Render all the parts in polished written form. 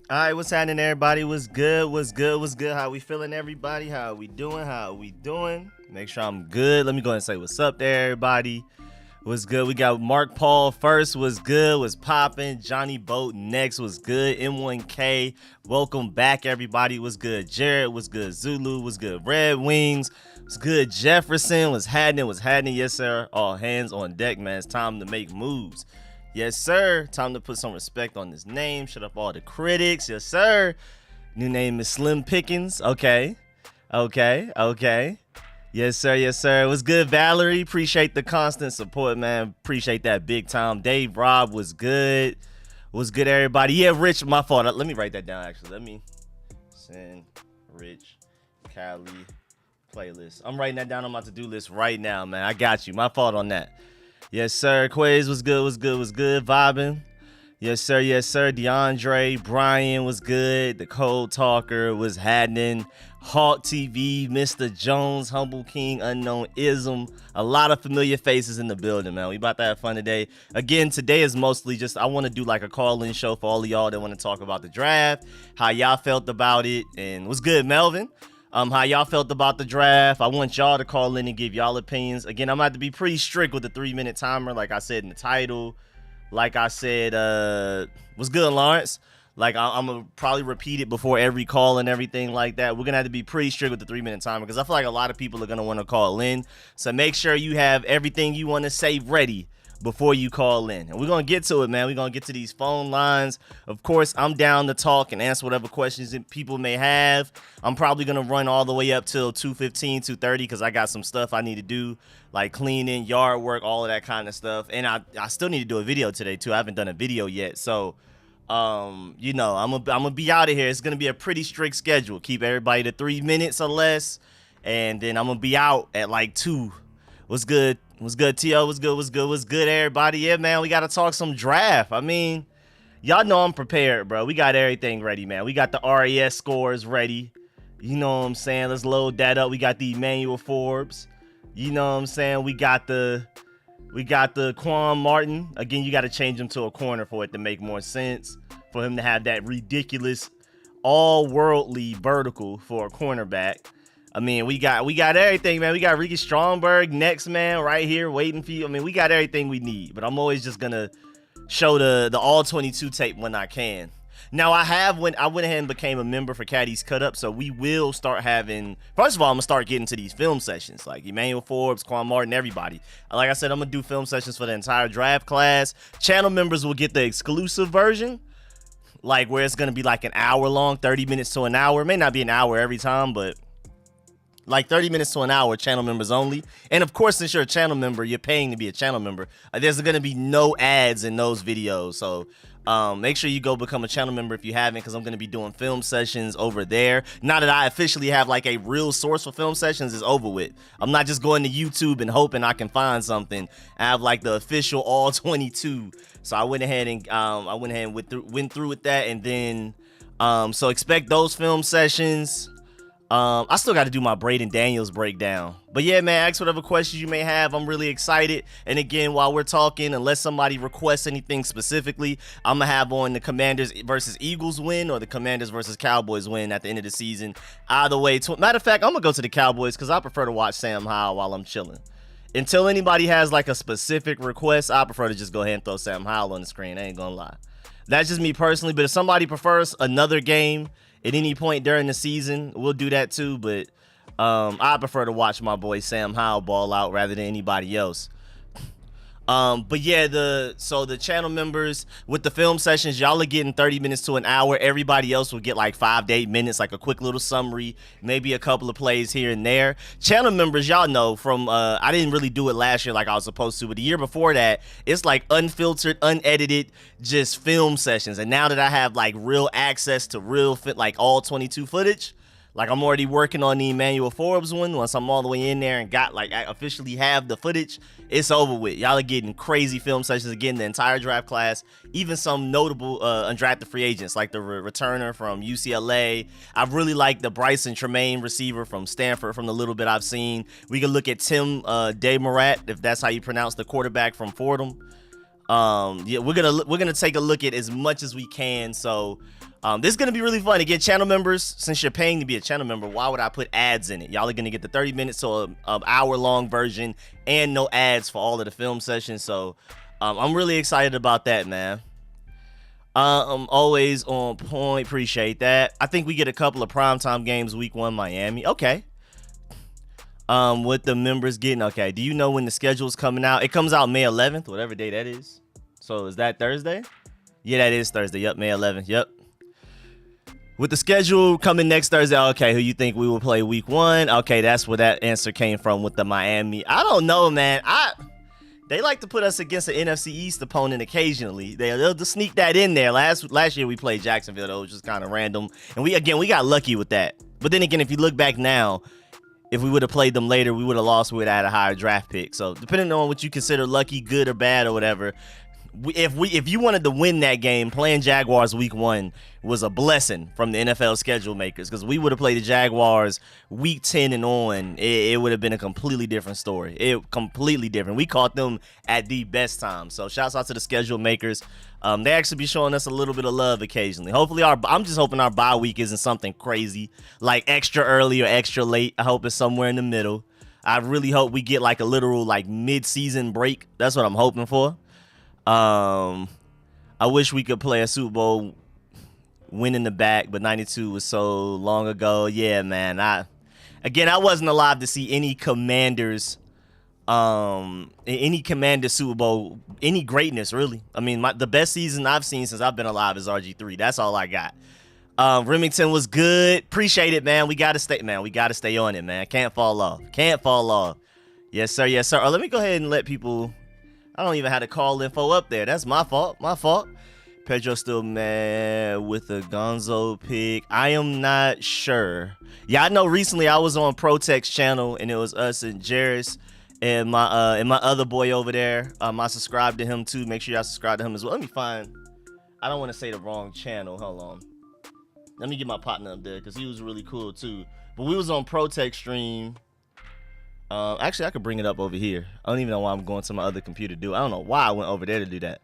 All right, what's happening, everybody? What's good? What's good? What's good? How we feeling, everybody? How are we doing? How are we doing? Make sure I'm good. Let me go ahead and say what's up there, everybody. What's good? We got Mark Paul first. What's good? What's popping? Johnny Boat next. What's good? M1K. Welcome back, everybody. What's good? Jared. What's good? Zulu. What's good? Red Wings. What's good? Jefferson. What's happening? What's happening? Yes, sir. All hands on deck, man. It's time to make moves. Yes, sir. Time to put some respect on this name. Shut up all the critics. Yes, sir. New name is Slim Pickens. Okay. Yes, sir. Yes, sir. What's good, Valerie? Appreciate the constant support, man. Appreciate that big time. Dave Rob was good. What's good, everybody? Yeah, Rich, my fault. Let me write that down, actually. Let me send Rich Cali playlist. I'm writing that down on my to-do list right now, man. I got you. My fault on that. Yes, sir. Quays was good. Vibing. Yes, sir. DeAndre, Brian was good. The Cold Talker was happening. Hawk TV, Mr. Jones, Humble King, Unknown Ism. A lot of familiar faces in the building, man. We about to have fun today. Again, today is mostly just, I want to do like a call-in show for all of y'all that want to talk about the draft, how y'all felt about it, and what's good, Melvin? How y'all felt about the draft. I want y'all to call in and give y'all opinions. Again, I'm about to be pretty strict with the 3-minute timer, like I said in the title. Like I said, what's good, Lawrence? Like, I'm going to probably repeat it before every call and everything like that. We're going to have to be pretty strict with the 3-minute timer because I feel like a lot of people are going to want to call in. So make sure you have everything you want to say ready before you call in. And we're going to get to it, man. We're going to get to these phone lines. Of course, I'm down to talk and answer whatever questions that people may have. I'm probably going to run all the way up till 2:15, 2:30 because I got some stuff I need to do, like cleaning, yard work, all of that kind of stuff. And I still need to do a video today, too. I haven't done a video yet. So, you know, I'm gonna be out of here. It's going to be a pretty strict schedule. Keep everybody to 3 minutes or less. And then I'm going to be out at like 2. What's good? What's good, T.O.? What's good, everybody? Yeah, man, we got to talk some draft. I mean, y'all know I'm prepared, bro. We got everything ready, man. We got the RAS scores ready. You know what I'm saying? Let's load that up. We got the Emmanuel Forbes. You know what I'm saying? We got the Quan Martin. Again, you got to change him to a corner for it to make more sense. For him to have that ridiculous, all-worldly vertical for a cornerback. I mean, we got everything, man. We got Ricky Stromberg next, man, right here waiting for you. I mean, we got everything we need, but I'm always just gonna show the all 22 tape when I can. Now, I went ahead and became a member for Caddy's Cut Up, so we will start having. First of all, I'm gonna start getting to these film sessions, like Emmanuel Forbes, Quan Martin, everybody. Like I said, I'm gonna do film sessions for the entire draft class. Channel members will get the exclusive version, like where it's gonna be like an hour long, 30 minutes to an hour. It may not be an hour every time, but like 30 minutes to an hour, channel members only. And of course, since you're a channel member, you're paying to be a channel member. There's going to be no ads in those videos. So Make sure you go become a channel member if you haven't, because I'm going to be doing film sessions over there. Now that I officially have like a real source for film sessions, is over with. I'm not just going to YouTube and hoping I can find something. I have like the official all 22. So I went ahead and went through with that, and then so expect those film sessions. I still got to do my Braeden Daniels breakdown. But yeah, man, ask whatever questions you may have. I'm really excited. And again, while we're talking, unless somebody requests anything specifically, I'm going to have on the Commanders versus Eagles win or the Commanders versus Cowboys win at the end of the season. Either way, matter of fact, I'm going to go to the Cowboys because I prefer to watch Sam Howell while I'm chilling. Until anybody has like a specific request, I prefer to just go ahead and throw Sam Howell on the screen. I ain't going to lie. That's just me personally. But if somebody prefers another game at any point during the season, we'll do that too, but I prefer to watch my boy Sam Howell ball out rather than anybody else. But yeah, the channel members with the film sessions, y'all are getting 30 minutes to an hour. Everybody else will get like 5 to 8 minutes, like a quick little summary, maybe a couple of plays here and there. Channel members, y'all know from I didn't really do it last year like I was supposed to, but the year before that, it's like unfiltered, unedited, just film sessions. And now that I have like real access to real like all 22 footage, like I'm already working on the Emmanuel Forbes one. Once I'm all the way in there and got like I officially have the footage, it's over with. Y'all are getting crazy film sessions again, the entire draft class, even some notable undrafted free agents like the returner from UCLA. I really like the Brycen Tremayne receiver from Stanford from the little bit I've seen. We can look at Tim DeMorta, if that's how you pronounce the quarterback from Fordham. Yeah, we're gonna take a look at as much as we can. So this is gonna be really fun. Again, channel members, since you're paying to be a channel member, why would I put ads in it? Y'all are gonna get the 30 minutes to an hour-long version and no ads for all of the film sessions. So I'm really excited about that, man. I'm always on point. Appreciate that. I think we get a couple of primetime games week 1 Miami. Okay. What the members getting? Okay. Do you know when the schedule's coming out? It comes out May 11th, whatever day that is. So is that Thursday? Yeah, that is Thursday. Yep, May 11th. Yep. With the schedule coming next Thursday, okay, who you think we will play week 1? Okay, that's where that answer came from with the Miami. I don't know, man. They like to put us against an NFC East opponent occasionally. They'll just sneak that in there. Last year we played Jacksonville, though, which was kind of random. And we got lucky with that. But then again, if you look back now, if we would have played them later, we would have lost. We would have had a higher draft pick. So depending on what you consider lucky, good or bad or whatever, if you wanted to win that game, playing Jaguars week 1 was a blessing from the NFL schedule makers, because we would have played the Jaguars week 10 and on. It would have been a completely different story. Completely different. We caught them at the best time. So shouts out to the schedule makers. They actually be showing us a little bit of love occasionally. Hopefully I'm just hoping our bye week isn't something crazy like extra early or extra late. I hope it's somewhere in the middle. I really hope we get like a literal like mid-season break. That's what I'm hoping for. I wish we could play a Super Bowl win in the back, but 92 was so long ago. Yeah, man. I wasn't alive to see any Commanders, Super Bowl, any greatness really. I mean, the best season I've seen since I've been alive is RG3. That's all I got. Remington was good. Appreciate it, man. We gotta stay on it, man. Can't fall off. Yes, sir. Yes, sir. Let me go ahead and let people. I don't even have the call info up there. That's my fault. Pedro still mad with the Gonzo pick. I am not sure. Yeah, I know recently I was on Protect's channel and it was us and Jairus and my other boy over there. I subscribed to him too. Make sure y'all subscribe to him as well. Let me find. I don't want to say the wrong channel. Hold on. Let me get my partner up there because he was really cool too. But we was on Protect stream. Actually, I could bring it up over here. I don't even know why I'm going to my other computer to do it. I don't know why I went over there to do that.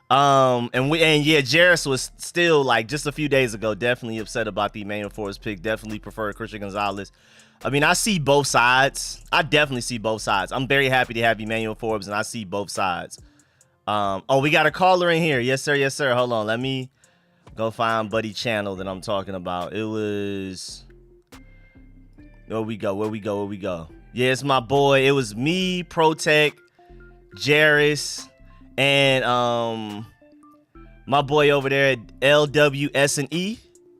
Yeah, Jairus was still like just a few days ago definitely upset about the Emmanuel Forbes pick. Definitely prefer Christian Gonzalez. I mean, I see both sides. I definitely see both sides. I'm very happy to have Emmanuel Forbes, and I see both sides. Oh, we got a caller in here. Yes, sir. Yes, sir. Hold on. Let me go find Buddy channel that I'm talking about. It was. Where we go? Yeah, it's my boy. It was me, Protect, Jairus, and my boy over there at LWS&E,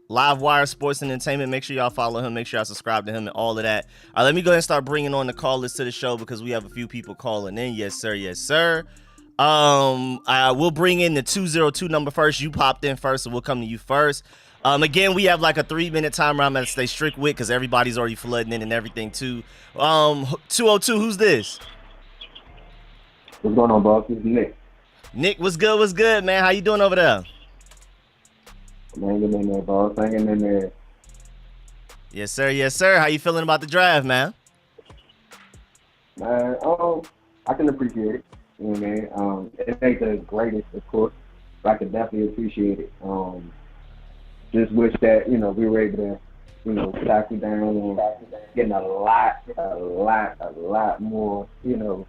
Livewire Sports and Entertainment. Make sure y'all follow him. Make sure y'all subscribe to him and all of that. All right, let me go ahead and start bringing on the call list to the show because we have a few people calling in. Yes, sir. Yes, sir. I will bring in the 202 number first. You popped in first, so we'll come to you first. Again, we have like a 3-minute timer I'm gonna stay strict with because everybody's already flooding in and everything too. 202, who's this? What's going on, boss? This is Nick. Nick, what's good? What's good, man? How you doing over there? I'm hanging in there, boss. Hanging in there. Yes, sir. Yes, sir. How you feeling about the draft, man? Man, I can appreciate it. You know what I mean? It ain't the greatest, of course, but I can definitely appreciate it. Just wish that, you know, we were able to, you know, tackle down and getting a lot more, you know,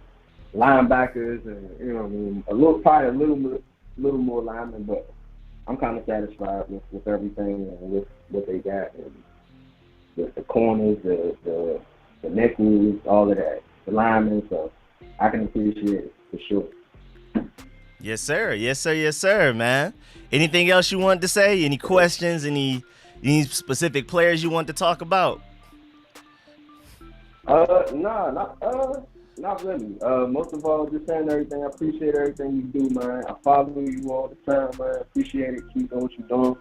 linebackers and, you know what I mean, probably a little more linemen, but I'm kind of satisfied with everything and with what they got and with the corners, the nickels, all of that, the linemen, so I can appreciate it for sure. Yes, sir. Yes, sir. Yes, sir, man. Anything else you wanted to say? Any questions? Any specific players you want to talk about? Not really. Most of all, just saying everything. I appreciate everything you do, man. I follow you all the time, man. Appreciate it. Keep doing what you're doing.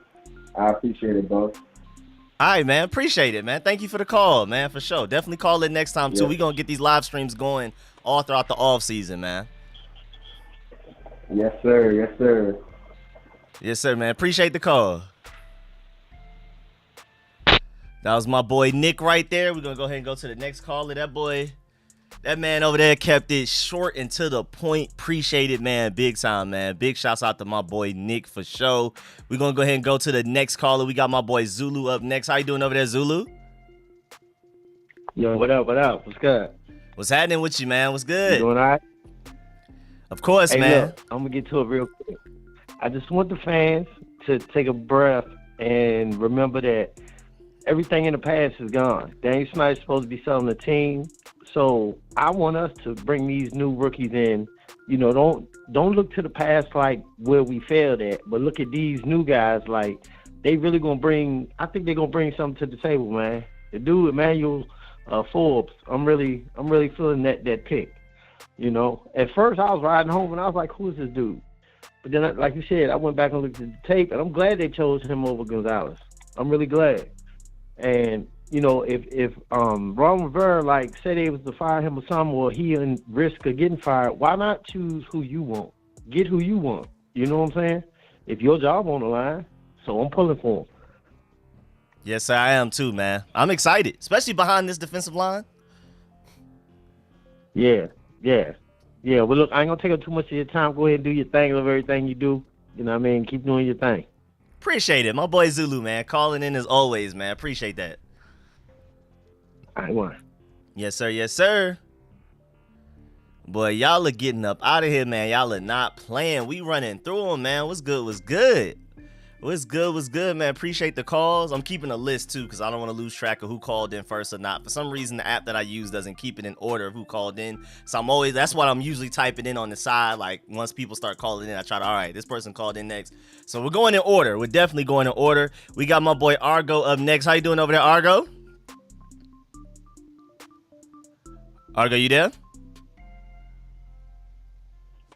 I appreciate it, boss. All right, man. Appreciate it, man. Thank you for the call, man, for sure. Definitely call in next time, too. We're going to get these live streams going all throughout the off season, man. Yes, sir. Yes, sir. Yes, sir, man. Appreciate the call. That was my boy Nick right there. We're going to go ahead and go to the next caller. That man over there kept it short and to the point. Appreciate it, man. Big time, man. Big shouts out to my boy Nick for sure. We're going to go ahead and go to the next caller. We got my boy Zulu up next. How you doing over there, Zulu? Yo, what up? What up? What's good? What's happening with you, man? What's good? You doing all right? Of course, hey, man. Look, I'm going to get to it real quick. I just want the fans to take a breath and remember that everything in the past is gone. Daniel Snyder's supposed to be selling the team. So I want us to bring these new rookies in. You know, don't look to the past like where we failed at, but look at these new guys like they really gonna bring. I think they're gonna bring something to the table, man. The dude Emmanuel Forbes, I'm really feeling that pick. You know, at first I was riding home and I was like, who is this dude? But then, like you said, I went back and looked at the tape, and I'm glad they chose him over Gonzalez. I'm really glad. And you know, if Ron Rivera like said they was to fire him or something, or he in risk of getting fired, why not choose who you want? Get who you want. You know what I'm saying? If your job on the line, so I'm pulling for him. Yes, sir, I am too, man. I'm excited, especially behind this defensive line. Yeah. Well, look, I ain't gonna take up too much of your time. Go ahead and do your thing. Love everything you do. You know what I mean? Keep doing your thing. Appreciate it, my boy Zulu, man. Calling in as always, man. Appreciate that. I want. Yes, sir. Yes, sir. Boy, y'all are getting up out of here, man. Y'all are not playing. We running through them, man. What's good? What's good? What's good? What's good, man? Appreciate the calls. I'm keeping a list, too, because I don't want to lose track of who called in first or not. For some reason, the app that I use doesn't keep it in order of who called in. So that's what I'm usually typing in on the side. Like, once people start calling in, I try to, all right, this person called in next. So we're going in order. We're definitely going in order. We got my boy Argo up next. How you doing over there, Argo? Argo, you there?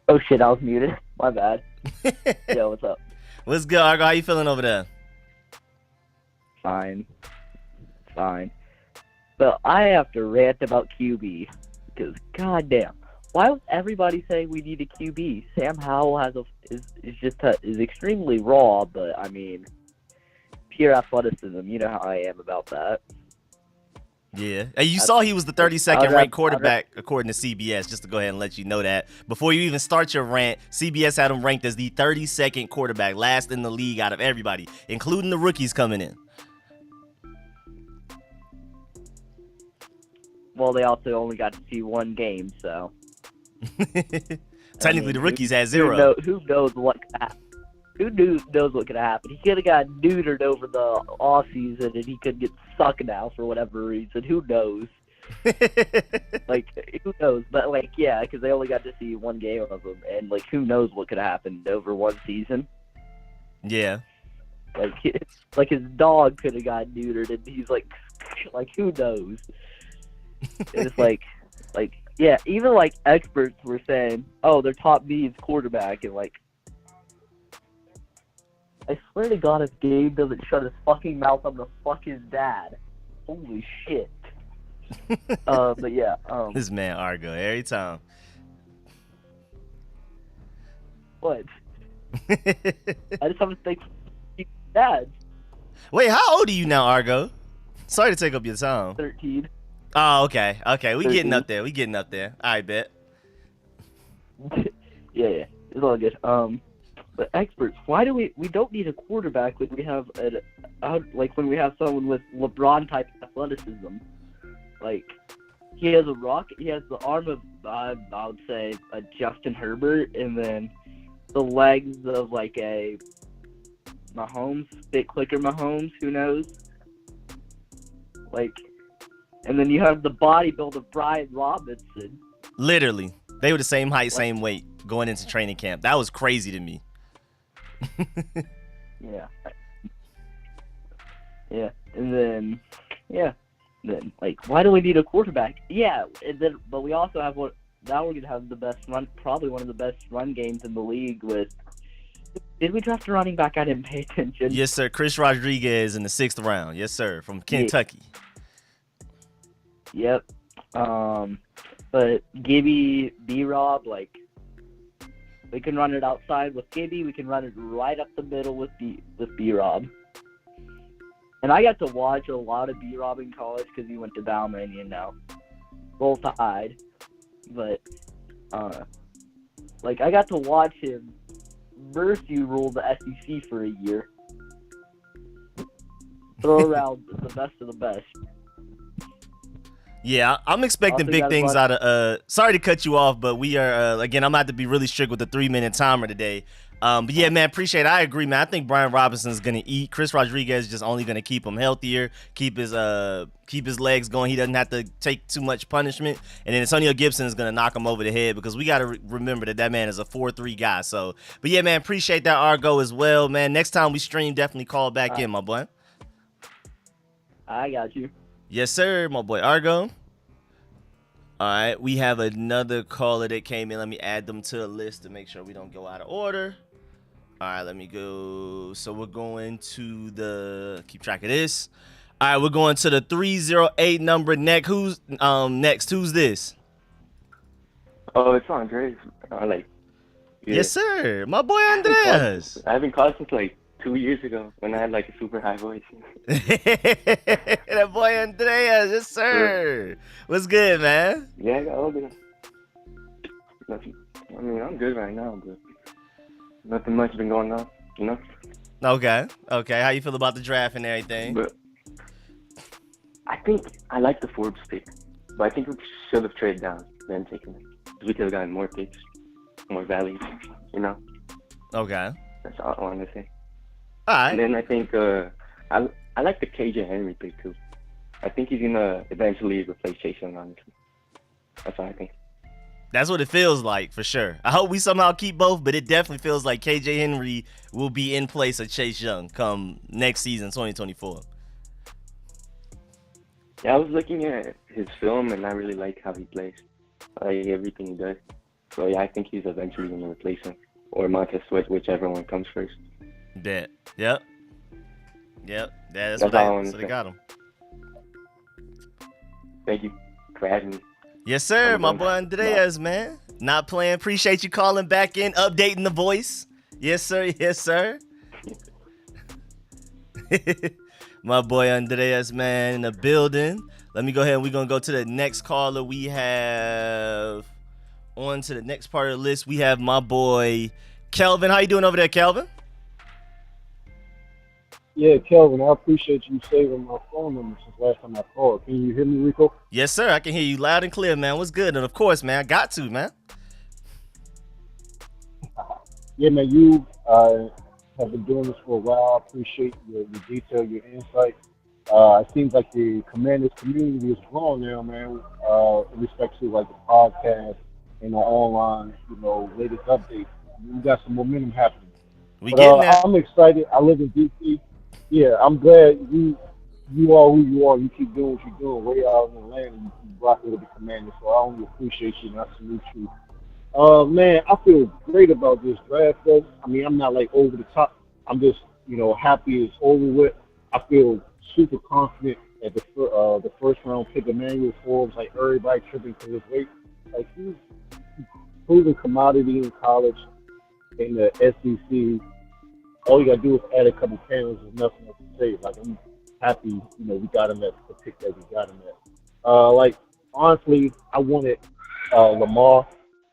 Oh, shit, I was muted. My bad. Yo, what's up? What's good, Argo? How you feeling over there? Fine. But I have to rant about QB because, goddamn, why was everybody saying we need a QB? Sam Howell is extremely raw, but I mean, pure athleticism. You know how I am about that. Yeah. And you saw he was the 32nd ranked quarterback according to CBS, just to go ahead and let you know that. Before you even start your rant, CBS had him ranked as the 32nd quarterback, last in the league out of everybody, including the rookies coming in. Well, they also only got to see one game, so. Technically, the rookies had 0. Who knows what could happen? Who knows what could happen? He could have got neutered over the off season, and he could get sucked now for whatever reason. Who knows? Like, who knows? But like, yeah, because they only got to see one game of him, and like, who knows what could have happened over one season? Yeah. Like his dog could have got neutered, and he's like who knows? And it's like Yeah, even like experts were saying, "Oh, their top needs quarterback," and like, I swear to God, if Gabe doesn't shut his fucking mouth, I'm gonna fuck his dad. Holy shit. But yeah, This man Argo every time. what? I just have to think dad. Wait, how old are you now, Argo? Sorry to take up your time. 13. Oh, okay. We 13. getting up there. I bet. Yeah, it's all good. But experts, why do we don't need a quarterback when we have when we have someone with LeBron type athleticism? Like, he has the arm of I would say a Justin Herbert, and then the legs of like a Mahomes, spit clicker Mahomes, who knows? Like, and then you have the body build of Brian Robinson. Literally, they were the same height, same weight going into training camp. That was crazy to me. Yeah, and then like, why do we need a quarterback? Yeah, but we also have now we're gonna have the best run, probably one of the best run games in the league. With, did we draft a running back? I didn't pay attention. Yes, sir. Chris Rodriguez in the 6th round. Yes, sir. From Kentucky. Yep. But Gibby, B-Rob, like, we can run it outside with Gibby. We can run it right up the middle with B-Rob. And I got to watch a lot of B-Rob in college because he went to Bownes, Roll Tide. But, like, I got to watch him mercy rule the SEC for a year. Throw around the best of the best. Yeah, I'm expecting big things out of sorry to cut you off, but we are again, I'm gonna have to be really strict with the 3-minute timer today. But yeah, man, appreciate it. I agree, man. I think Brian Robinson's gonna eat. Chris Rodriguez is just only gonna keep him healthier, keep his legs going. He doesn't have to take too much punishment. And then Antonio Gibson is gonna knock him over the head, because we gotta remember that man is a 4-3 guy. So, but yeah, man, appreciate that, Argo, as well, man. Next time we stream, definitely call back in, my boy. I got you. Yes, sir, my boy Argo. All right, we have another caller that came in. Let me add them to the list to make sure we don't go out of order. All right, let me go. So we're going to keep track of this. All right, we're going to the 308 number next. Who's next? Who's this? Oh, it's Andres. Yeah. Yes, sir. My boy Andres. I haven't called since 2 years ago when I had a super high voice. That boy Andreas, yes, sir. What's good, man? Yeah, I got older. I mean, I'm good right now, but nothing much been going on, Okay. How you feel about the draft and everything? But I think I like the Forbes pick, but I think we should have traded down than taken it. Because we could have gotten more picks, more value, Okay. That's all I wanted to say. All right. And then I think I like the KJ Henry pick too. I think he's gonna eventually replace Chase Young, honestly. That's what I think. That's what it feels like, for sure. I hope we somehow keep both, but it definitely feels like KJ Henry will be in place of Chase Young come next season, 2024. Yeah, I was looking at his film, and I really like how he plays. I like everything he does. So yeah, I think he's eventually gonna replace him, or Montez Sweat, whichever one comes first. Bet. Yep. That's all I wanted so to they say. got him. Thank you for having me. Yes, sir. My boy Andreas, man. Not playing. Appreciate you calling back in, updating the voice. Yes, sir. Yes, sir. My boy Andreas, man, in the building. Let me go ahead and we're going to go to the next caller. We have on to the next part of the list. We have my boy Kelvin. How you doing over there, Kelvin? Yeah, Kelvin, I appreciate you saving my phone number since last time I called. Can you hear me, Rico? Yes, sir. I can hear you loud and clear, man. What's good? And of course, man, I got to, man. Yeah, man, you have been doing this for a while. I appreciate your detail, your insight. It seems like the Commanders community is growing now, man, in respect to the podcast and the online, latest updates. We got some momentum happening. We getting there. I'm excited. I live in DC. Yeah, I'm glad you you are who you are. You keep doing what you're doing. Way out in Atlanta, you keep rocking with the Commanders. So I only appreciate you and I salute you. Man, I feel great about this draft, though. I mean, I'm not like over the top. I'm just, happy it's over with. I feel super confident at the first round pick, Emmanuel Forbes. Like everybody tripping to his weight. Like he's proven commodity in college, in the SEC. All you gotta do is add a couple panels. There's nothing else to say. Like I'm happy, we got him at the pick that we got him at. Like honestly, I wanted Lamar.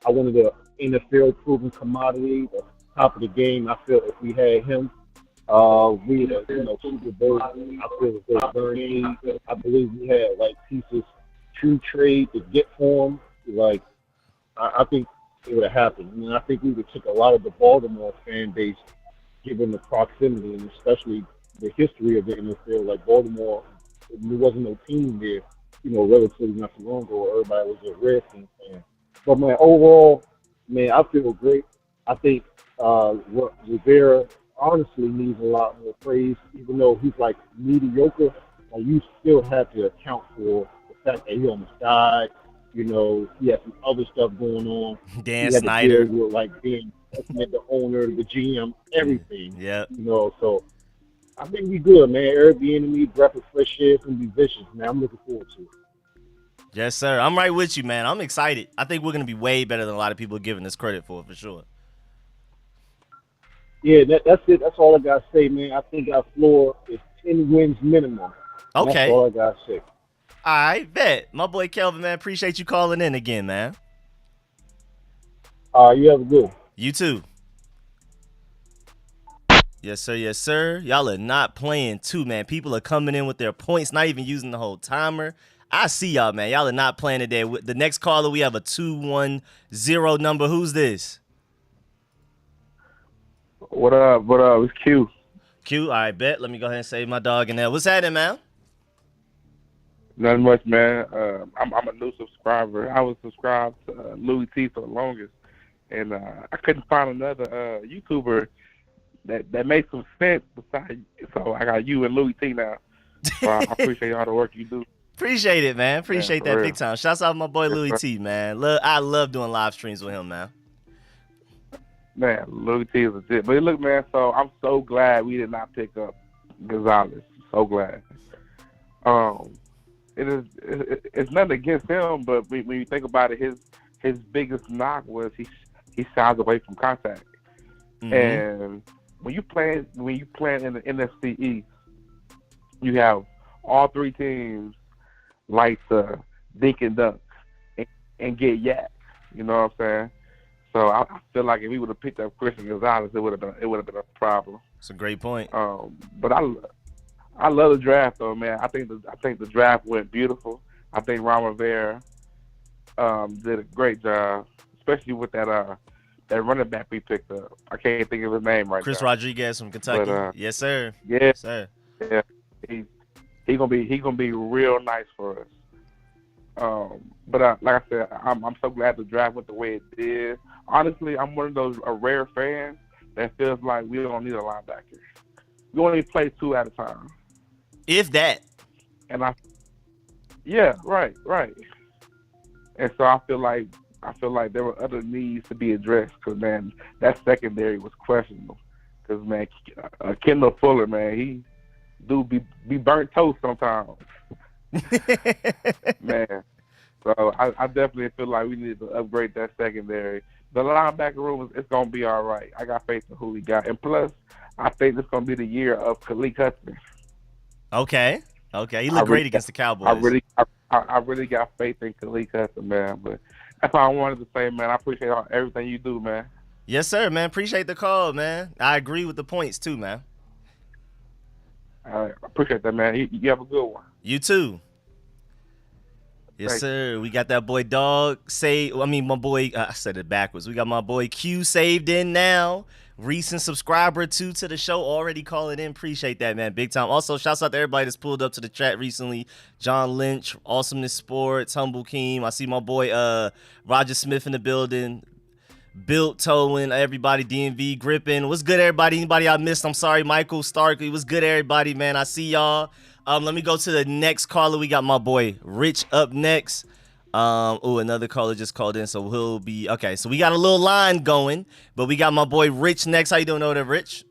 I wanted an NFL-proven commodity, the top of the game. I feel if we had him, we'd have, Super Bowl. I feel as though Bernie, I believe we had like pieces to trade to get for him. Like I think it would have happened. I mean, I think we would have took a lot of the Baltimore fan base, given the proximity and especially the history of the NFL. Like Baltimore, there wasn't no team there, relatively not too long ago. Everybody was a Redskins fan. But man, overall, man, I feel great. I think Xavier honestly needs a lot more praise, even though he's like mediocre. Like you still have to account for the fact that he almost died. He had some other stuff going on. Dan Snyder, with like being the owner, the GM, everything. Yeah. So I think we good, man. Airbnb, breath of fresh air, it's gonna be vicious, man. I'm looking forward to it. Yes, sir. I'm right with you, man. I'm excited. I think we're going to be way better than a lot of people are giving us credit for sure. Yeah, that's it. That's all I got to say, man. I think our floor is 10 wins minimum. Okay. That's all I got to say. All right, bet. My boy Kelvin, man, appreciate you calling in again, man. You have a good one. You too. Yes, sir. Yes, sir. Y'all are not playing too, man. People are coming in with their points, not even using the whole timer. I see y'all, man. Y'all are not playing today. The next caller, we have a 210 number. Who's this? What up? What up? It's Q. Q, all right, bet. Let me go ahead and save my dog in there. What's happening, man? Nothing much, man. I'm a new subscriber. I was subscribed to Louis T for the longest, and I couldn't find another YouTuber that makes some sense besides. So I got you and Louis T now. So I appreciate all the work you do. Appreciate it, man. Appreciate that real. big time. Shouts out to my boy Louis T, man. I love doing live streams with him, man. Man, Louis T is legit. But look, man, so I'm so glad we did not pick up Gonzalez. So glad. It's nothing against him, but when you think about it, his biggest knock was he shies away from contact. Mm-hmm. And when you play in the NFC East, you have all three teams like to dink and dunk and get yacked. You know what I'm saying? So I feel like if we would have picked up Christian Gonzalez, it would have been a problem. It's a great point. But I love the draft though, man. I think the draft went beautiful. I think Ron Rivera did a great job, especially with that running back we picked up. I can't think of his name right Chris now. Rodriguez from Kentucky. But, yes, sir. Yeah, yes, sir. Yeah. He gonna be real nice for us. But like I said, I'm so glad the draft went the way it did. Honestly, I'm one of those rare fans that feels like we don't need a linebacker. We only play two at a time, if that. And right. And so I feel like there were other needs to be addressed because man, that secondary was questionable. Because man, Kendall Fuller, man, he do be burnt toast sometimes. Man, so I definitely feel like we need to upgrade that secondary. The linebacker room it's gonna be all right. I got faith in who we got, and plus, I think it's gonna be the year of Kiehlahn. Okay, he looked great against the Cowboys. I really got faith in Kiehlahn, man. But that's all I wanted to say, man. I appreciate everything you do, man. Yes, sir, man. Appreciate the call, man. I agree with the points too, man. All right, I appreciate that, man. You have a good one. You too. Yes, sir. We got that boy Dog my boy, I said it backwards. We got my boy Q saved in now. Recent subscriber to the show, already calling in. Appreciate that, man. Big time. Also, shouts out to everybody that's pulled up to the chat recently. John Lynch, Awesomeness Sports, Humble Keem. I see my boy Roger Smith in the building. Built Towing, everybody, DMV, Gripping. What's good, everybody? Anybody I missed? I'm sorry, Michael Stark. It was good, everybody, man. I see y'all. Let me go to the next caller. We got my boy Rich up next. Another caller just called in, so he'll be okay. So we got a little line going, but we got my boy Rich next. How you doing over there, Rich?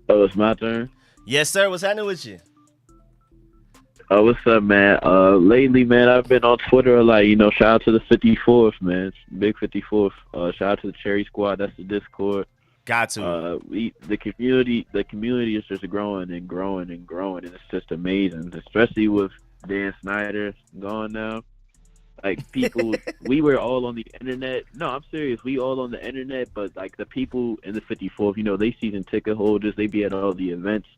Oh, it's my turn? Yes, sir. What's happening with you? What's up, man? Lately, man, I've been on Twitter a lot. You know, shout out to the 54th, man. Big 54th. Shout out to the Cherry Squad. That's the Discord. Got to. The community is just growing and growing and growing, and it's just amazing. Especially with Dan Snyder gone now. Like, people, we were all on the internet. No, I'm serious. We all on the internet, but like the people in the 54th, you know, they season ticket holders. They be at all the events.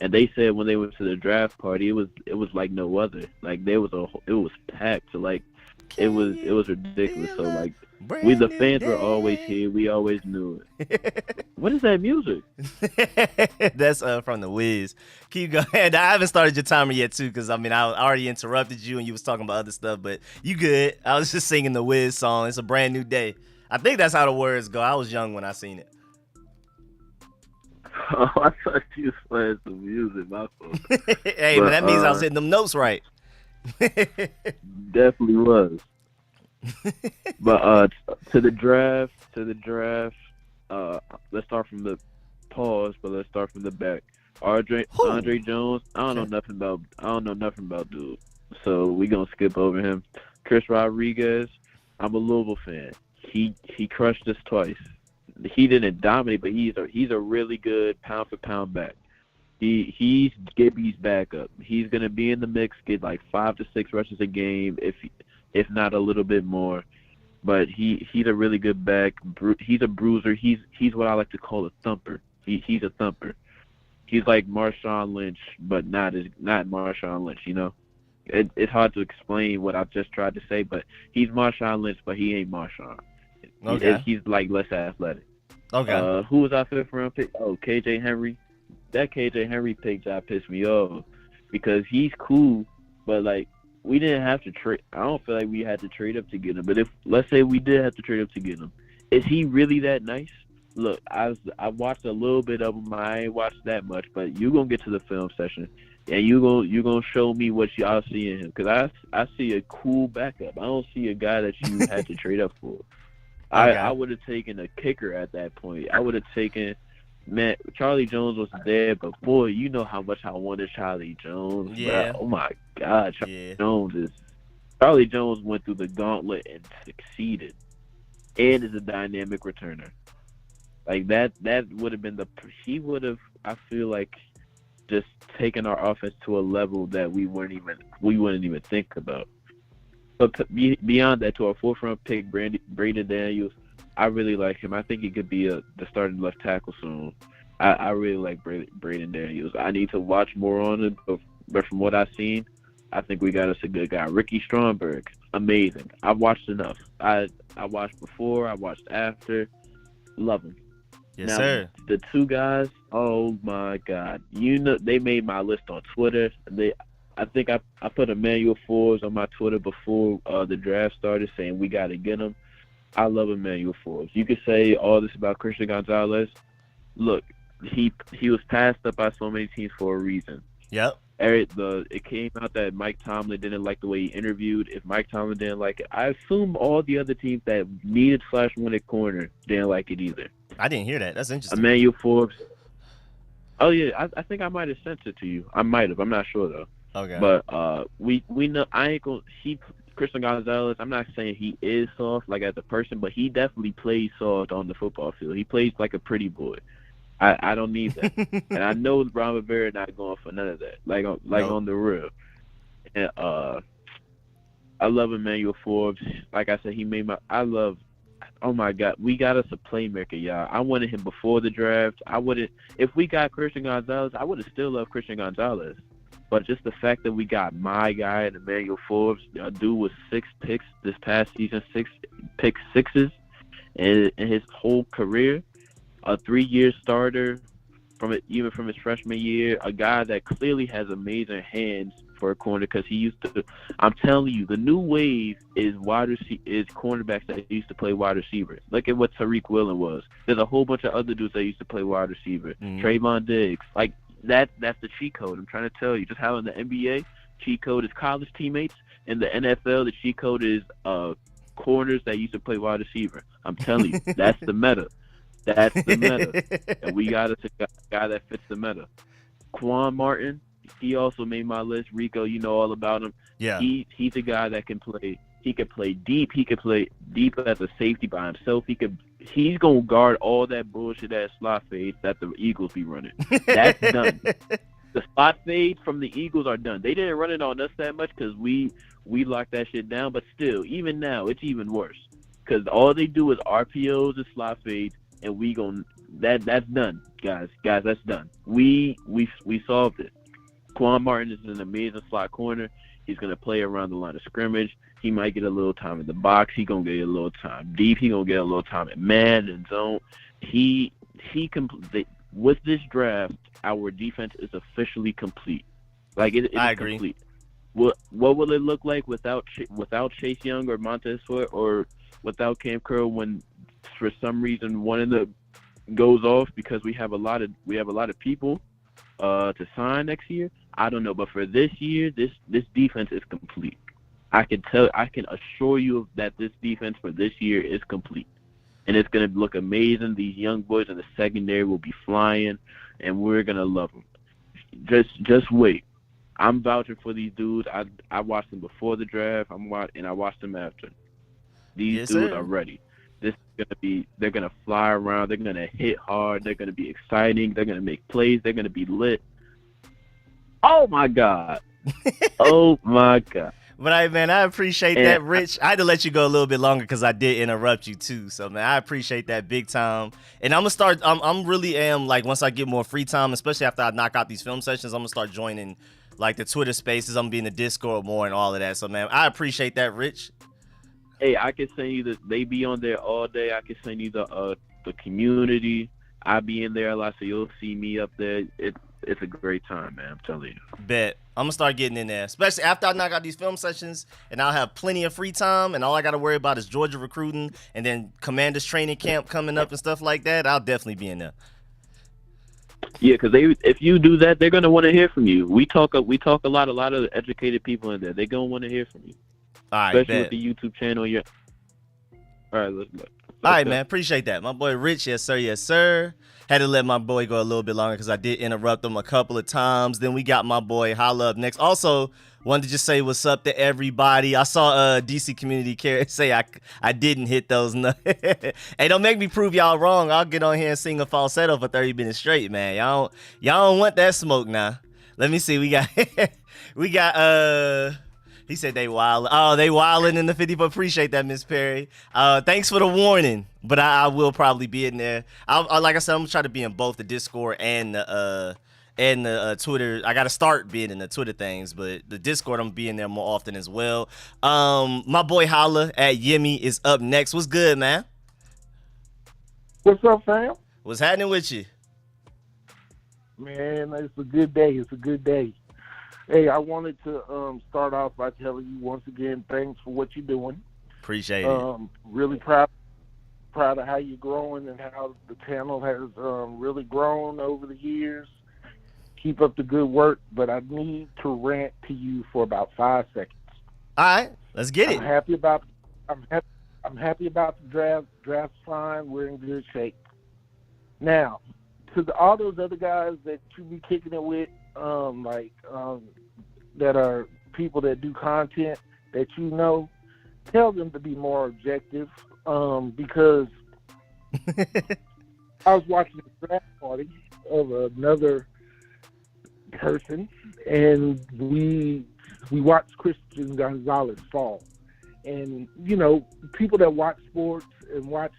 And they said when they went to the draft party, it was like no other. Like it was packed. So like it was ridiculous. So like we the fans were always here. We always knew it. What is that music? That's from the Wiz. Keep going. I haven't started your timer yet too, because I mean I already interrupted you and you was talking about other stuff, but you good. I was just singing the Wiz song. It's a brand new day. I think that's how the words go. I was young when I seen it. Oh, I thought you was playing some music, my fault. Hey, but that means I was hitting them notes right. Definitely was. But to the draft. Let's start from the pause, but let's start from the back. Andre Jones. I don't know nothing about dude. So we gonna skip over him. Chris Rodriguez. I'm a Louisville fan. He crushed us twice. He didn't dominate, but he's a really good pound for pound back. He's Gibby's backup. He's gonna be in the mix, get like 5 to 6 rushes a game, if not a little bit more. But he's a really good back. He's a bruiser. He's what I like to call a thumper. He's a thumper. He's like Marshawn Lynch, but not Marshawn Lynch. You know, it's hard to explain what I've just tried to say, but he's Marshawn Lynch, but he ain't Marshawn. Okay. He's like less athletic. Okay. Who was our 5th round pick? Oh, KJ Henry. That KJ Henry pick job pissed me off because he's cool, but like we didn't have to trade. I don't feel like we had to trade up to get him. But if let's say we did have to trade up to get him, is he really that nice? Look, I watched a little bit of him. I ain't watched that much, but you gonna get to the film session and you gonna show me what y'all see in him because I see a cool backup. I don't see a guy that you had to trade up for. Okay. I would have taken a kicker at that point. I would have taken, man, Charlie Jones was there, but boy, you know how much I wanted Charlie Jones. Yeah. Bro. Oh my God, Charlie Jones went through the gauntlet and succeeded, and is a dynamic returner. Like that would have been he would have. I feel like just taken our offense to a level that we wouldn't even think about. But beyond that, to our 4th round pick, Braeden Daniels, I really like him. I think he could be the starting left tackle soon. I really like Braeden Daniels. I need to watch more on him, but from what I've seen, I think we got us a good guy. Ricky Stromberg, amazing. I've watched enough. I watched before, I watched after. Love him. Yes, now, sir. The 2 guys, oh my God. You know, they made my list on Twitter. I think I put Emmanuel Forbes on my Twitter before the draft started saying we got to get him. I love Emmanuel Forbes. You could say all this about Christian Gonzalez. Look, he was passed up by so many teams for a reason. Yep. It came out that Mike Tomlin didn't like the way he interviewed. If Mike Tomlin didn't like it, I assume all the other teams that needed / wanted corner didn't like it either. I didn't hear that. That's interesting. Emmanuel Forbes. Oh, yeah. I think I might have sent it to you. I might have. I'm not sure, though. Okay. But we know I ain't gonna. Christian Gonzalez. I'm not saying he is soft like as a person, but he definitely plays soft on the football field. He plays like a pretty boy. I don't need that, and I know Ron Rivera not going for none of that. On the real. And I love Emmanuel Forbes. Like I said, he made my. Oh my God, we got us a playmaker, y'all. I wanted him before the draft. If we got Christian Gonzalez, I would have still loved Christian Gonzalez. But just the fact that we got my guy and Emmanuel Forbes, a dude with 6 picks this past season, 6 pick sixes in his whole career, a 3-year starter even from his freshman year, a guy that clearly has amazing hands for a corner because he used to. I'm telling you, the new wave is cornerbacks that used to play wide receiver. Look at what Tariq Woolen was. There's a whole bunch of other dudes that used to play wide receiver. Mm-hmm. Trayvon Diggs, like. that's the cheat code. I'm trying to tell you. Just how in the NBA, cheat code is college teammates. In the NFL, the cheat code is corners that used to play wide receiver. I'm telling you, that's the meta. That's the meta. And we got a guy that fits the meta. Quan Martin, he also made my list. Rico, you know all about him. Yeah. He's a guy that can play. He could play deep. He could play deep as a safety by himself. He's gonna guard all that bullshit ass slot fades that the Eagles be running. That's done. The spot fades from the Eagles are done. They didn't run it on us that much because we locked that shit down. But still, even now, it's even worse because all they do is RPOs and slot fades, and that's done, guys. Guys, that's done. We solved it. Quan Martin is an amazing slot corner. He's gonna play around the line of scrimmage. He might get a little time in the box. He gonna get a little time deep. He gonna get a little time in man and zone. With this draft, our defense is officially complete. Like it is complete. What will it look like without Chase Young or Montez Sweat or without Cam Curl when for some reason one of them goes off because we have a lot of people to sign next year? I don't know, but for this year, this defense is complete. I can assure you that this defense for this year is complete. And it's going to look amazing. These young boys in the secondary will be flying, and we're going to love them. Just wait. I'm vouching for these dudes. I watched them before the draft, and I watched them after. These dudes are ready. This is they're going to fly around. They're going to hit hard. They're going to be exciting. They're going to make plays. They're going to be lit. Oh, my God. Oh, my God. But man, I appreciate that, Rich. I had to let you go a little bit longer because I did interrupt you too. So man, I appreciate that big time. And I'm gonna start. I'm really like once I get more free time, especially after I knock out these film sessions, I'm gonna start joining like the Twitter Spaces. I'm gonna be in the Discord more and all of that. So man, I appreciate that, Rich. Hey, I can send you they be on there all day. I can send you the community. I be in there a lot, so you'll see me up there. It's a great time, man. I'm telling you. Bet. I'm going to start getting in there, especially after I knock out these film sessions, and I'll have plenty of free time, and all I got to worry about is Georgia recruiting, and then Commanders training camp coming up and stuff like that. I'll definitely be in there. Yeah, because if you do that, they're going to want to hear from you. We talk a lot of educated people in there. They're going to want to hear from you. All right, especially with the YouTube channel. All right, let's all right, man. Appreciate that. My boy Rich, yes, sir, yes, sir. Had to let my boy go a little bit longer because I did interrupt him a couple of times. Then we got my boy Holla up next. Also, wanted to just say what's up to everybody. I saw DC Community Care say I didn't hit those nuts. Hey, don't make me prove y'all wrong. I'll get on here and sing a falsetto for 30 minutes straight, man. Y'all don't want that smoke now. Let me see. We got he said they wild. Oh, they wilding in the 50, but appreciate that, Miss Perry. Thanks for the warning, but I will probably be in there. Like I said, I'm gonna try to be in both the Discord and the Twitter. I gotta start being in the Twitter things, but the Discord I'm being there more often as well. My boy Holla at Yimmy is up next. What's good, man? What's up, fam? What's happening with you? Man, it's a good day. It's a good day. Hey, I wanted to start off by telling you once again, thanks for what you're doing. Appreciate it. Really proud of how you're growing and how the channel has really grown over the years. Keep up the good work, but I need to rant to you for about 5 seconds. All right, let's get it. I'm happy about the draft fine. We're in good shape. Now, to all those other guys that you be kicking it with, that are people that do content that you know, tell them to be more objective, because I was watching the draft party of another person, and we watched Christian Gonzalez fall. And you know, people that watch sports and watch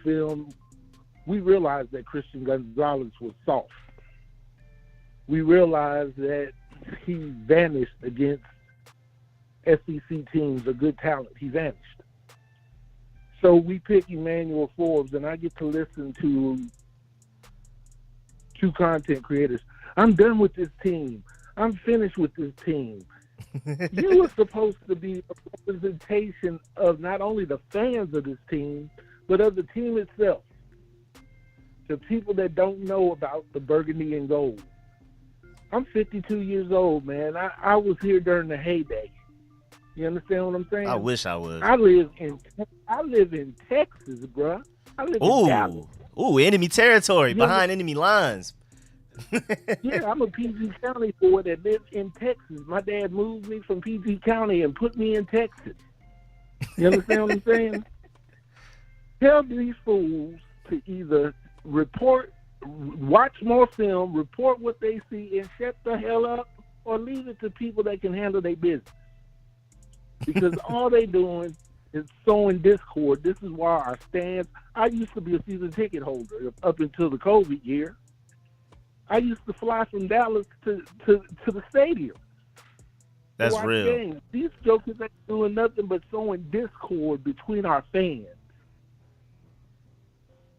film, we realized that Christian Gonzalez was soft. We realized that he vanished against SEC teams, a good talent. He vanished. So we pick Emmanuel Forbes, and I get to listen to two content creators. I'm done with this team. I'm finished with this team. You are supposed to be a representation of not only the fans of this team, but of the team itself. to people that don't know about the burgundy and gold. I'm 52 years old, man. I was here during the heyday. You understand what I'm saying? I wish I was. I live in Texas, bruh. I live in Dallas. Ooh, enemy territory, behind enemy lines. Yeah, I'm a PG County boy that lives in Texas. My dad moved me from PG County and put me in Texas. You understand what I'm saying? Tell these fools to either watch more film, report what they see, and shut the hell up, or leave it to people that can handle their business. Because all they doing is sowing discord. This is why our stands. I used to be a season ticket holder up until the COVID year. I used to fly from Dallas to the stadium. That's real. Games. These jokers ain't doing nothing but sowing discord between our fans.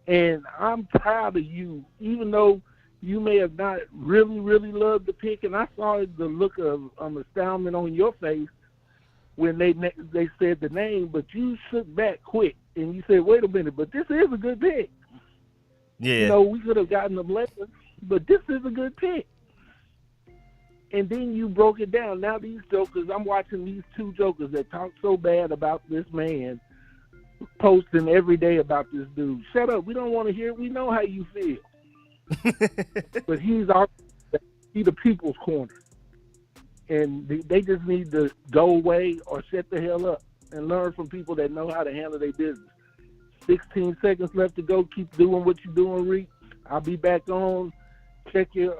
And I'm proud of you, even though you may have not really, really loved the pick. And I saw the look of astoundment on your face when they said the name, but you shook back quick and you said, "Wait a minute, but this is a good pick." Yeah. You know, we could have gotten them later, but this is a good pick. And then you broke it down. Now these jokers, I'm watching these two jokers that talk so bad about this man, posting every day about this dude. Shut up. We don't want to hear it. We know how you feel. But he's the people's corner. And they just need to go away or shut the hell up and learn from people that know how to handle their business. 16 seconds left to go. Keep doing what you're doing, Reek. I'll be back on. Check your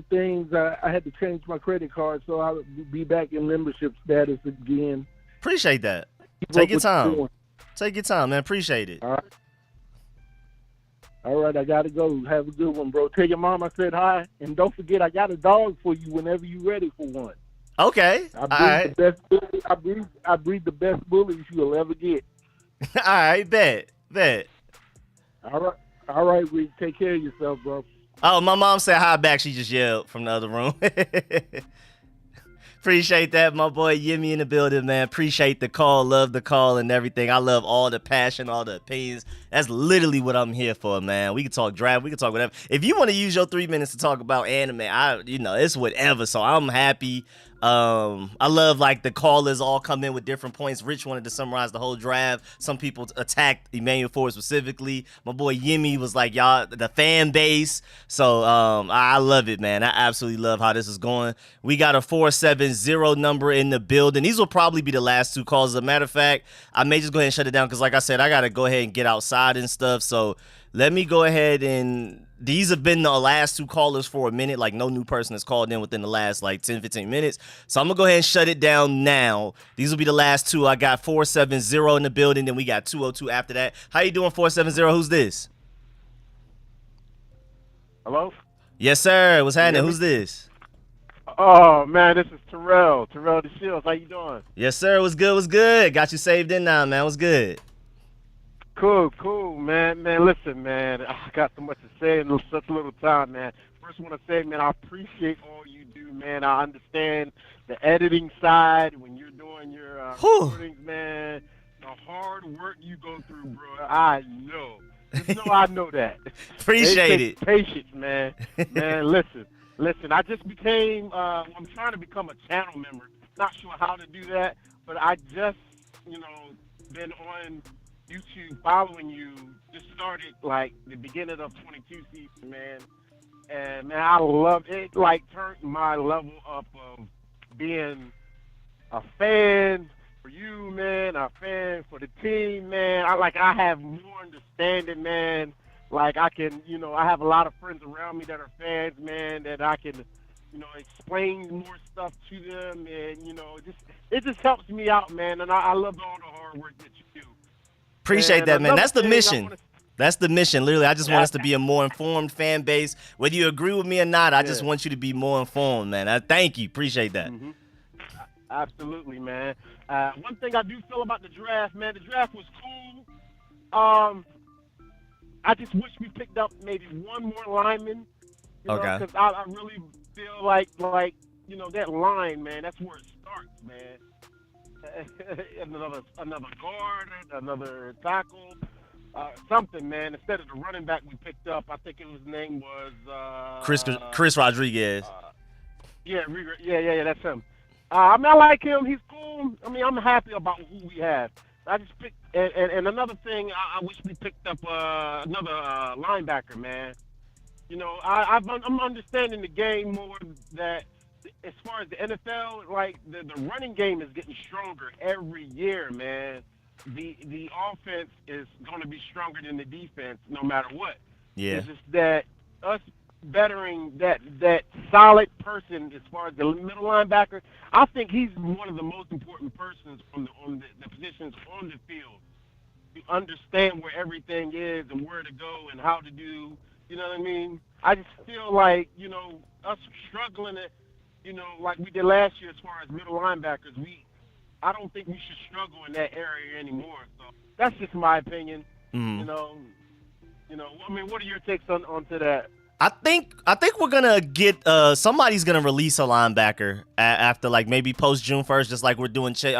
things. I had to change my credit card, so I'll be back in membership status again. Appreciate that. Take your time. Take your time, man. Appreciate it. All right, I got to go. Have a good one, bro. Tell your mom I said hi. And don't forget, I got a dog for you whenever you're ready for one. Okay. I breed the best bullies you'll ever get. All right, bet. All right, Reek. Take care of yourself, bro. Oh, my mom said hi back. She just yelled from the other room. Appreciate that, my boy Yimmy in the building, man. Appreciate the call, love the call and everything. I love all the passion, all the opinions. That's literally what I'm here for, man. We can talk draft, we can talk whatever. If you want to use your 3 minutes to talk about anime, it's whatever. So I'm happy. I love like the callers all come in with different points. Rich wanted to summarize the whole draft. Some people attacked Emmanuel Forbes specifically. My boy Yimmy was like, y'all, the fan base. So I love it, man. I absolutely love how this is going. We got a 470 number in the building. These will probably be the last two calls. As a matter of fact, I may just go ahead and shut it down because like I said, I got to go ahead and get outside and stuff. So let me go ahead and these have been the last two callers for a minute. Like no new person has called in within the last like 10, 15 minutes. So I'm going to go ahead and shut it down now. These will be the last two. I got 470 in the building. Then we got 202 after that. How you doing, 470? Who's this? Hello? Yes, sir. What's happening? Who's this? Oh, man, this is Terrell the Shields. How you doing? Yes, sir. What's good? Got you saved in now, man. What's good? Cool, man. Man, listen, man, I got so much to say in such little time, man. First, I want to say, man, I appreciate all you do, man. I understand the editing side when you're doing your recordings, man. The hard work you go through, bro. I know. I know that. Appreciate it. Patience, man. Man, listen. I just became, I'm trying to become a channel member. Not sure how to do that, but I just, been on YouTube following you, just started like the beginning of 22 season, man. And man, I love it. Like turned my level up of being a fan for you, man, a fan for the team, man. I have more understanding, man. Like I can, I have a lot of friends around me that are fans, man, that I can, explain more stuff to them, and it just helps me out, man. And I love all the hard work that you do. Appreciate that, man. That's the mission. That's the mission. Literally, I just want us to be a more informed fan base. Whether you agree with me or not, I just want you to be more informed, man. I thank you. Appreciate that. Mm-hmm. Absolutely, man. One thing I do feel about the draft, man, the draft was cool. I just wish we picked up maybe one more lineman. Because I really feel like that line, man, that's where it starts, man. another guard, another tackle. something, man. Instead of the running back we picked up, I think his name was Chris Rodriguez. Yeah, that's him. I mean, I like him. He's cool. I mean, I'm happy about who we have. I just picked, and another thing, I wish we picked up another linebacker, man. You know, I'm understanding the game more that as far as the NFL, like the running game is getting stronger every year, man. The offense is going to be stronger than the defense no matter what. Yeah. It's just that us bettering that solid person as far as the middle linebacker, I think he's one of the most important persons on the positions on the field. You understand where everything is and where to go and how to do, you know what I mean? I just feel like, you know, us struggling to, you know, like we did last year as far as middle linebackers, I don't think we should struggle in that area anymore. So that's just my opinion. Mm-hmm. You know, I mean, what are your takes onto that? I think we're gonna get somebody's gonna release a linebacker after like maybe post June 1st, just like we're doing Chase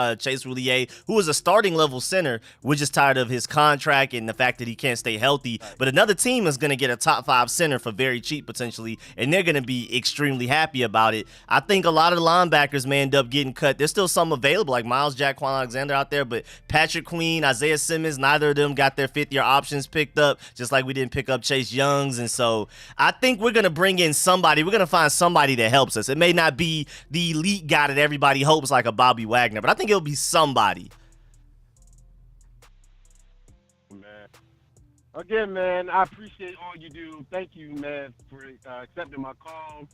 Roulier, who is a starting level center. We're just tired of his contract and the fact that he can't stay healthy. But another team is gonna get a top 5 center for very cheap potentially, and they're gonna be extremely happy about it. I think a lot of the linebackers may end up getting cut. There's still some available, like Miles Jack, Quan Alexander out there, but Patrick Queen, Isaiah Simmons, neither of them got their 5th-year options picked up, just like we didn't pick up Chase Youngs, and so I think we're going to bring in somebody. We're going to find somebody that helps us. It may not be the elite guy that everybody hopes like a Bobby Wagner, but I think it'll be somebody. Man. Again, man, I appreciate all you do. Thank you, man, for accepting my call.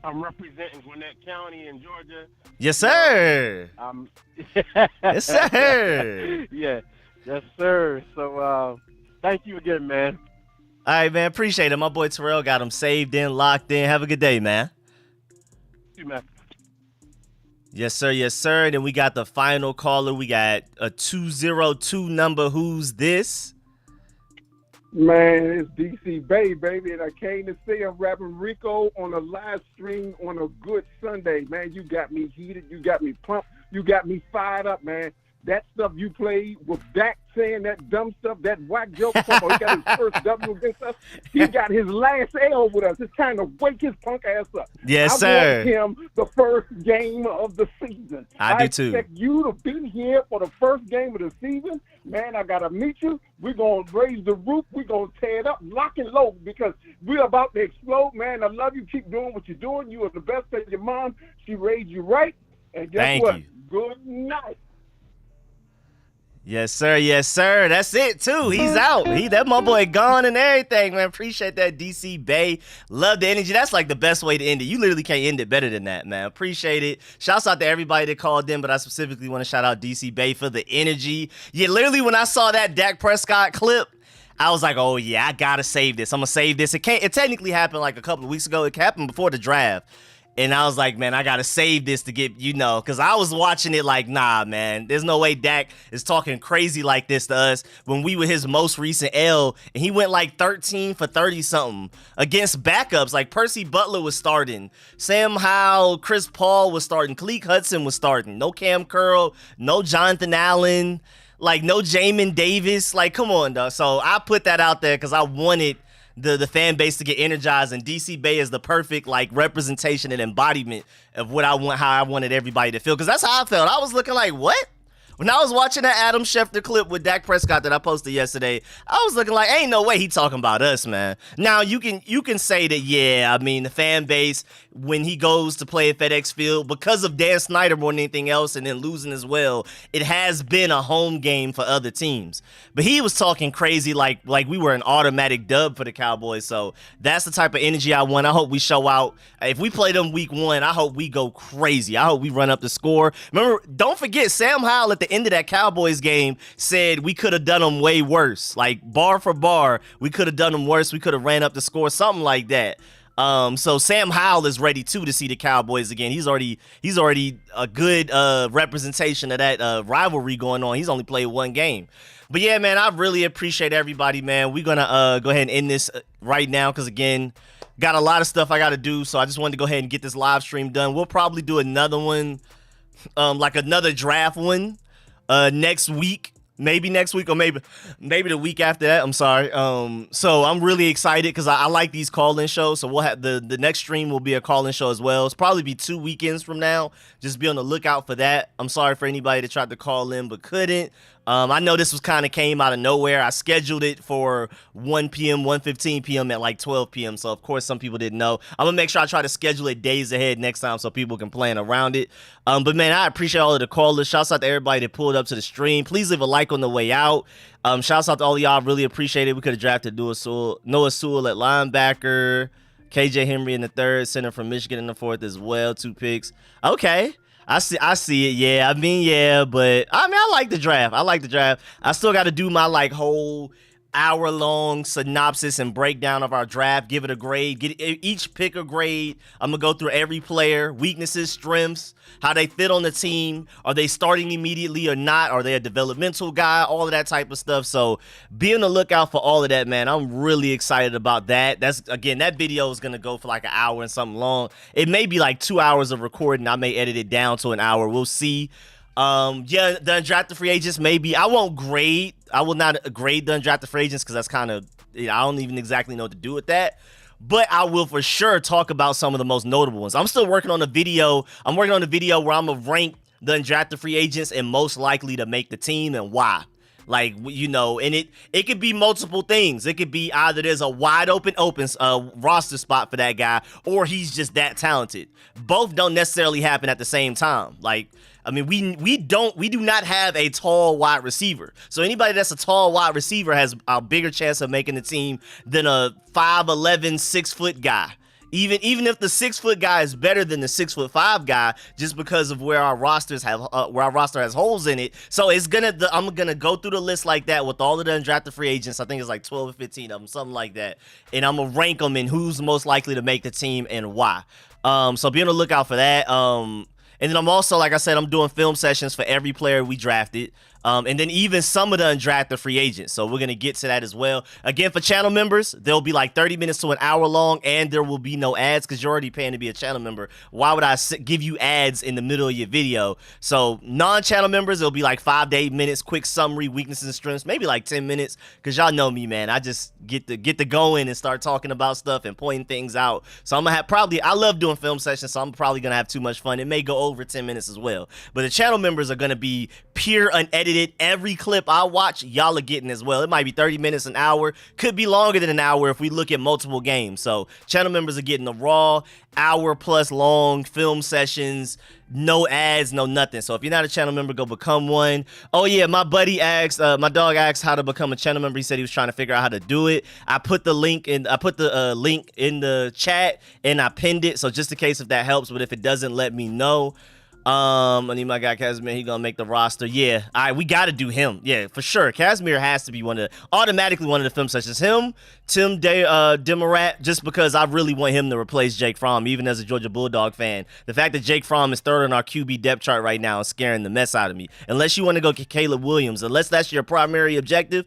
I'm representing Gwinnett County in Georgia. Yes, sir. Yes, sir. Yeah. Yes, sir. So thank you again, man. All right, man. Appreciate it. My boy Terrell got him saved in, locked in. Have a good day, man. You, man. Yes, sir. Yes, sir. Then we got the final caller. We got a 202 number. Who's this? Man, it's DC Bay, baby, and I came to say I'm rapping Rico on a live stream on a good Sunday. Man, you got me heated. You got me pumped. You got me fired up, man. That stuff you played with Dak saying that dumb stuff, that whack joke, he got his first W against us. He got his last L with us. It's time to wake his punk ass up. Yes, sir. I want him the first game of the season. I do too. I expect you to be here for the first game of the season. Man, I got to meet you. We're going to raise the roof. We're going to tear it up, lock and load, because we're about to explode. Man, I love you. Keep doing what you're doing. You are the best of your mom. She raised you right. And guess Thank what? you. Good night. Yes, sir. Yes, sir. That's it, too. He's out. That my boy gone and everything, man. Appreciate that, DC Bay. Love the energy. That's like the best way to end it. You literally can't end it better than that, man. Appreciate it. Shouts out to everybody that called in, but I specifically want to shout out DC Bay for the energy. Yeah, literally when I saw that Dak Prescott clip, I was like, oh, yeah, I got to save this. I'm going to save this. It technically happened like a couple of weeks ago. It happened before the draft. And I was like, man, I got to save this to get, because I was watching it like, nah, man, there's no way Dak is talking crazy like this to us when we were his most recent L, and he went like 13 for 30-something against backups. Like Percy Butler was starting. Sam Howell, Chris Paul was starting. Khaleke Hudson was starting. No Cam Curl, no Jonathan Allen, like no Jamin Davis. Like, come on, dog. So I put that out there because I wanted the fan base to get energized, and DC Bay is the perfect like representation and embodiment of what I want, how I wanted everybody to feel, because that's how I felt. I was looking like, what? When I was watching that Adam Schefter clip with Dak Prescott that I posted yesterday, I was looking like, ain't no way he talking about us, man. Now, you can say that, yeah, I mean, the fan base, when he goes to play at FedEx Field, because of Dan Snyder more than anything else, and then losing as well, it has been a home game for other teams. But he was talking crazy like we were an automatic dub for the Cowboys, so that's the type of energy I want. I hope we show out. If we play them week 1, I hope we go crazy. I hope we run up the score. Remember, don't forget, Sam Howell at the end of that Cowboys game said we could have done them way worse. Like, bar for bar, we could have done them worse. We could have ran up the score, something like that. So Sam Howell is ready too to see the Cowboys again. He's already a good representation of that rivalry going on. He's only played 1 game. But yeah, man, I really appreciate everybody, man. We're gonna go ahead and end this right now because, again, got a lot of stuff I gotta do. So I just wanted to go ahead and get this live stream done. We'll probably do another one, like another draft one, next week. Maybe next week or maybe the week after that. I'm sorry. So I'm really excited because I like these call-in shows. So we'll have the next stream will be a call-in show as well. It's probably be 2 weekends from now. Just be on the lookout for that. I'm sorry for anybody that tried to call in but couldn't. I know this was kind of came out of nowhere. I scheduled it for 1 p.m., 1:15 p.m. at like 12 p.m. So, of course, some people didn't know. I'm going to make sure I try to schedule it days ahead next time so people can plan around it. But, man, I appreciate all of the callers. Shouts out to everybody that pulled up to the stream. Please leave a like on the way out. Shouts out to all of y'all. Really appreciate it. We could have drafted Noah Sewell at linebacker. KJ Henry in the third, center from Michigan in the fourth as well. 2 picks. Okay. I see it. Yeah, but I like the draft. I still got to do my like whole hour-long synopsis and breakdown of our draft. Give it a grade. Get each pick a grade. I'm gonna go through every player, weaknesses, strengths, how they fit on the team. Are they starting immediately or not? Are they a developmental guy? All of that type of stuff. So be on the lookout for all of that, man. I'm really excited about that. That video is gonna go for like an hour and something long. It may be like 2 hours of recording. I may edit it down to an hour. We'll see. The undrafted free agents, maybe. I won't grade. I will not grade the undrafted free agents because that's kind of, I don't even exactly know what to do with that. But I will for sure talk about some of the most notable ones. I'm still working on a video. I'm working on a video where I'm going to rank the undrafted free agents and most likely to make the team and why. Like, you know, and it could be multiple things. It could be either there's a wide open roster spot for that guy or he's just that talented. Both don't necessarily happen at the same time. Like, I mean, we do not have a tall wide receiver. So anybody that's a tall wide receiver has a bigger chance of making the team than a 5'11", 6-foot guy. Even if the 6-foot guy is better than the 6'5" guy, just because of where our roster has holes in it. So I'm gonna go through the list like that with all of the undrafted free agents. I think it's like 12 or 15 of them, something like that. And I'm gonna rank them in who's most likely to make the team and why. So be on the lookout for that. And then I'm also, like I said, I'm doing film sessions for every player we drafted. And then even some of the undrafted free agents. So we're going to get to that as well. Again, for channel members, they'll be like 30 minutes to an hour long, and there will be no ads because you're already paying to be a channel member. Why would I give you ads in the middle of your video? So non-channel members, it'll be like 5 to 8 minutes, quick summary, weaknesses and strengths, maybe like 10 minutes because y'all know me, man. I just get to going and start talking about stuff and pointing things out. So I'm going to have I love doing film sessions, so I'm probably going to have too much fun. It may go over 10 minutes as well. But the channel members are going to be pure unedited. Every clip I watch, y'all are getting as well. It might be 30 minutes, an hour. Could be longer than an hour if we look at multiple games. So channel members are getting the raw, hour-plus long film sessions, no ads, no nothing. So if you're not a channel member, go become one. Oh, yeah, my buddy asked, my dog asked how to become a channel member. He said he was trying to figure out how to do it. I put the link in the chat, and I pinned it. So just in case if that helps, but if it doesn't, let me know. I need my guy Kazmeir. He gonna make the roster. Yeah, we gotta do him. Yeah, for sure. Kazmeir has to be automatically one of the film sessions. Him, Tim DeMorta, just because I really want him to replace Jake Fromm, even as a Georgia Bulldog fan. The fact that Jake Fromm is third on our QB depth chart right now is scaring the mess out of me. Unless you want to go get Caleb Williams, unless that's your primary objective.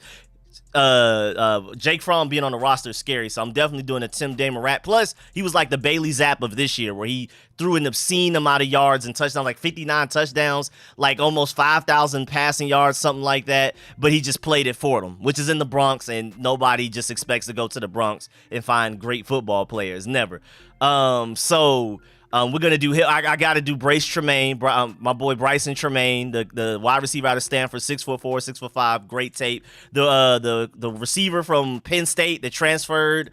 Jake Fromm being on the roster is scary, so I'm definitely doing a Tim DeMorta. Plus, he was like the Bailey Zapp of this year, where he threw an obscene amount of yards and touchdowns, like 59 touchdowns, like almost 5,000 passing yards, something like that. But he just played it for them, which is in the Bronx, and nobody just expects to go to the Bronx and find great football players. Never. We're going to do I got to do Tremayne, my boy Brycen Tremayne, the wide receiver out of Stanford, 6'4", 6'5", great tape. The receiver from Penn State that transferred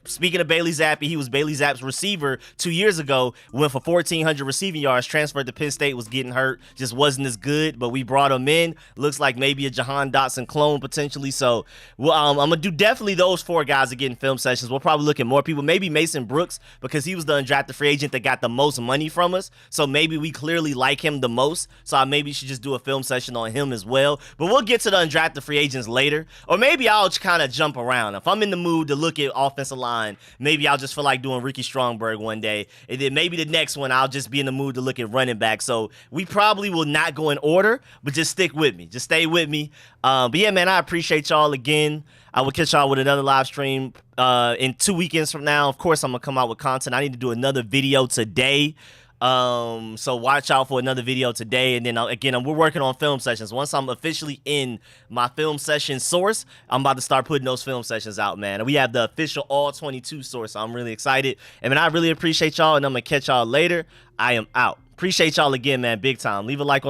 speaking of Bailey Zappi, he was Bailey Zapp's receiver 2 years ago, went for 1,400 receiving yards, transferred to Penn State, was getting hurt, just wasn't as good, but we brought him in. Looks like maybe a Jahan Dotson clone potentially. So I'm going to do definitely those 4 guys are getting film sessions. We'll probably look at more people, maybe Mason Brooks, because he was the undrafted free agent that got the most money from us, so maybe we clearly like him the most, so I maybe should just do a film session on him as well. But we'll get to the undrafted free agents later, or maybe I'll kind of jump around. If I'm in the mood to look at offensive line, maybe I'll just feel like doing Ricky Stromberg one day, and then maybe the next one I'll just be in the mood to look at running back. So we probably will not go in order, but just stick with me, just stay with me. But yeah, man, I appreciate y'all again. I will catch y'all with another live stream in 2 weekends from now. Of course, I'm going to come out with content. I need to do another video today. So watch out for another video today. And then again, we're working on film sessions. Once I'm officially in my film session source, I'm about to start putting those film sessions out, man. And we have the official all 22 source. So I'm really excited. And man, I really appreciate y'all, and I'm gonna catch y'all later. I am out. Appreciate y'all again, man. Big time. Leave a like on